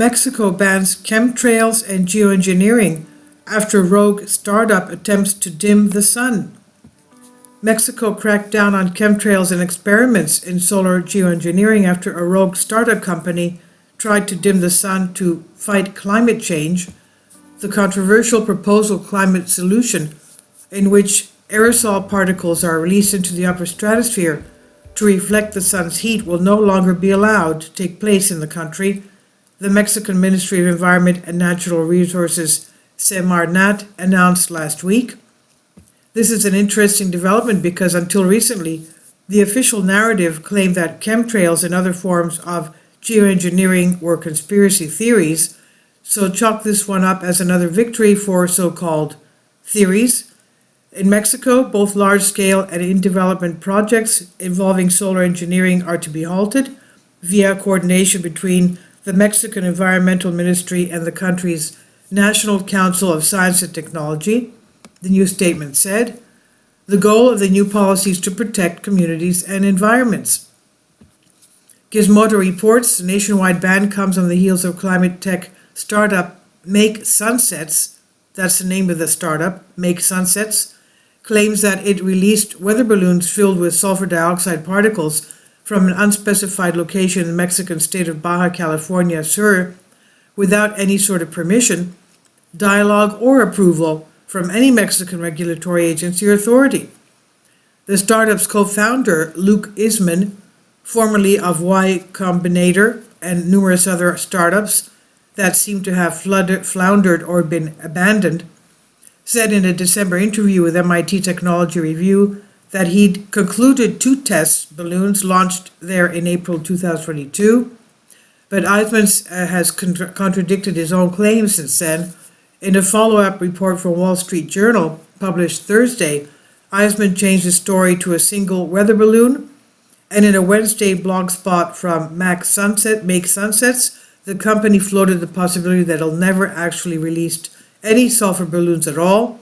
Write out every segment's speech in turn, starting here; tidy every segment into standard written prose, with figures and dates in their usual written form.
Mexico bans chemtrails and geoengineering after rogue startup attempts to dim the sun. Mexico cracked down on chemtrails and experiments in solar geoengineering after a rogue startup company tried to dim the sun to fight climate change. The controversial proposal climate solution, in which aerosol particles are released into the upper stratosphere to reflect the sun's heat, will no longer be allowed to take place in the country, the Mexican Ministry of Environment and Natural Resources, Semarnat, announced last week. This is an interesting development because until recently, the official narrative claimed that chemtrails and other forms of geoengineering were conspiracy theories, so chalk this one up as another victory for so-called theories. In Mexico, both large-scale and in-development projects involving solar engineering are to be halted via coordination between the Mexican Environmental Ministry and the country's National Council of Science and Technology, the new statement said. The goal of the new policy is to protect communities and environments. Gizmodo reports the nationwide ban comes on the heels of climate tech startup Make Sunsets, that's the name of the startup, Make Sunsets, claims that it released weather balloons filled with sulfur dioxide particles from an unspecified location in the Mexican state of Baja California Sur without any sort of permission, dialogue, or approval from any Mexican regulatory agency or authority. The startup's co-founder, Luke Isman, formerly of Y Combinator and numerous other startups that seem to have floundered or been abandoned, said in a December interview with MIT Technology Review that he'd concluded 2 test balloons launched there in April 2022, but Eisman has contradicted his own claims since then. In a follow-up report from Wall Street Journal published Thursday, Eisman changed the story to a single weather balloon, and in a Wednesday blog spot from Make Sunsets, the company floated the possibility that it'll never actually release any sulfur balloons at all.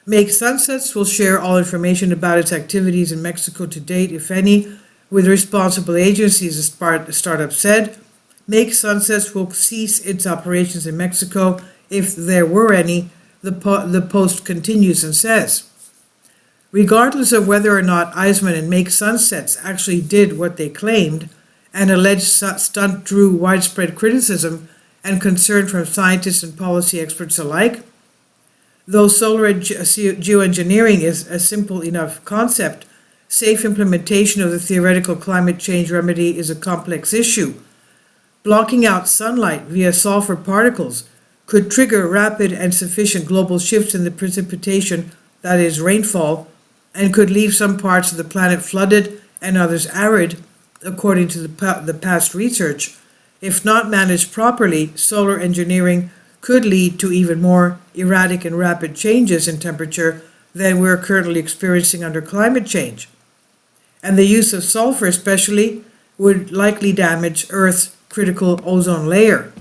Make Sunsets will share all information about its activities in Mexico to date, if any, with responsible agencies, the startup said. Make Sunsets will cease its operations in Mexico, if there were any, the post continues and says. Regardless of whether or not Eisman and Make Sunsets actually did what they claimed, an alleged stunt drew widespread criticism and concern from scientists and policy experts alike. Though solar geoengineering is a simple enough concept, safe implementation of the theoretical climate change remedy is a complex issue. Blocking out sunlight via sulfur particles could trigger rapid and sufficient global shifts in the precipitation, that is, rainfall, and could leave some parts of the planet flooded and others arid, according to the past research. If not managed properly, solar engineering could lead to even more erratic and rapid changes in temperature than we're currently experiencing under climate change. And the use of sulfur especially would likely damage Earth's critical ozone layer.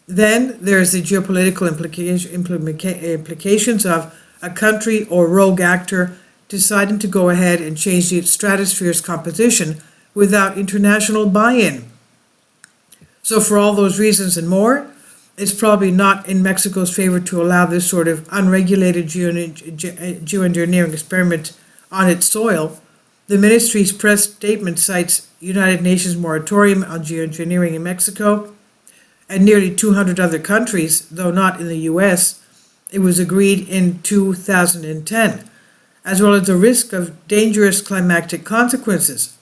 Then there's the geopolitical implications of a country or rogue actor deciding to go ahead and change the stratosphere's composition without international buy-in. So for all those reasons and more, it's probably not in Mexico's favor to allow this sort of unregulated geoengineering experiment on its soil. The ministry's press statement cites United Nations moratorium on geoengineering in Mexico and nearly 200 other countries, though not in the US. It was agreed in 2010, as well as the risk of dangerous climatic consequences.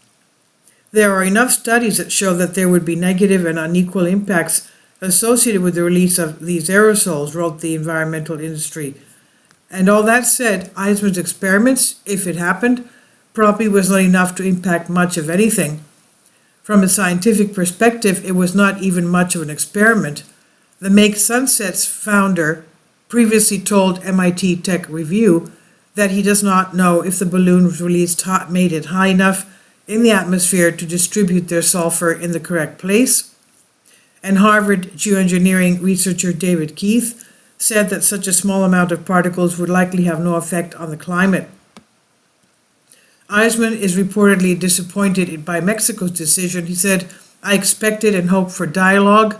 There are enough studies that show that there would be negative and unequal impacts associated with the release of these aerosols, wrote the environmental industry. And all that said, Eisman's experiments, if it happened, probably was not enough to impact much of anything. From a scientific perspective, it was not even much of an experiment. The Make Sunsets founder previously told MIT Tech Review that he does not know if the balloon was released made it high enough in the atmosphere to distribute their sulfur in the correct place. And Harvard geoengineering researcher David Keith said that such a small amount of particles would likely have no effect on the climate. Eisman is reportedly disappointed by Mexico's decision. He said, "I expected and hoped for dialogue,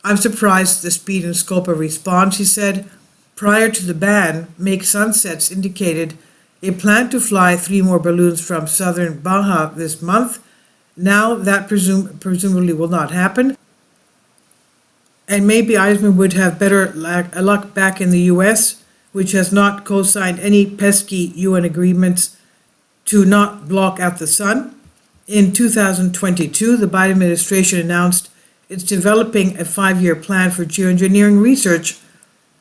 I'm surprised at the speed and scope of response, he said. Prior to the ban, Make Sunsets indicated a plan to fly 3 more balloons from southern Baja this month. Now that presumably will not happen, and maybe Eisman would have better luck back in the U.S., which has not co-signed any pesky UN agreements to not block out the sun. In 2022, the Biden administration announced it's developing a 5-year plan for geoengineering research.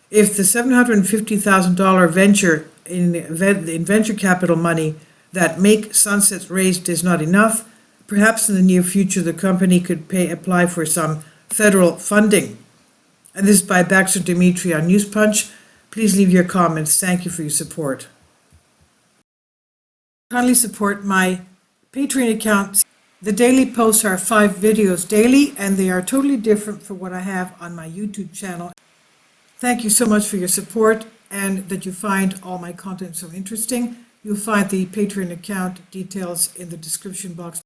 If the $750,000 venture in venture capital money that Make Sunsets raised is not enough, perhaps in the near future the company could apply for some federal funding. And this is by Baxter Dimitri on News Punch. Please leave your comments. Thank you for your support. Kindly support my Patreon account. The daily posts are 5 videos daily, and they are totally different from what I have on my YouTube channel. Thank you so much for your support and that you find all my content so interesting. You'll find the Patreon account details in the description box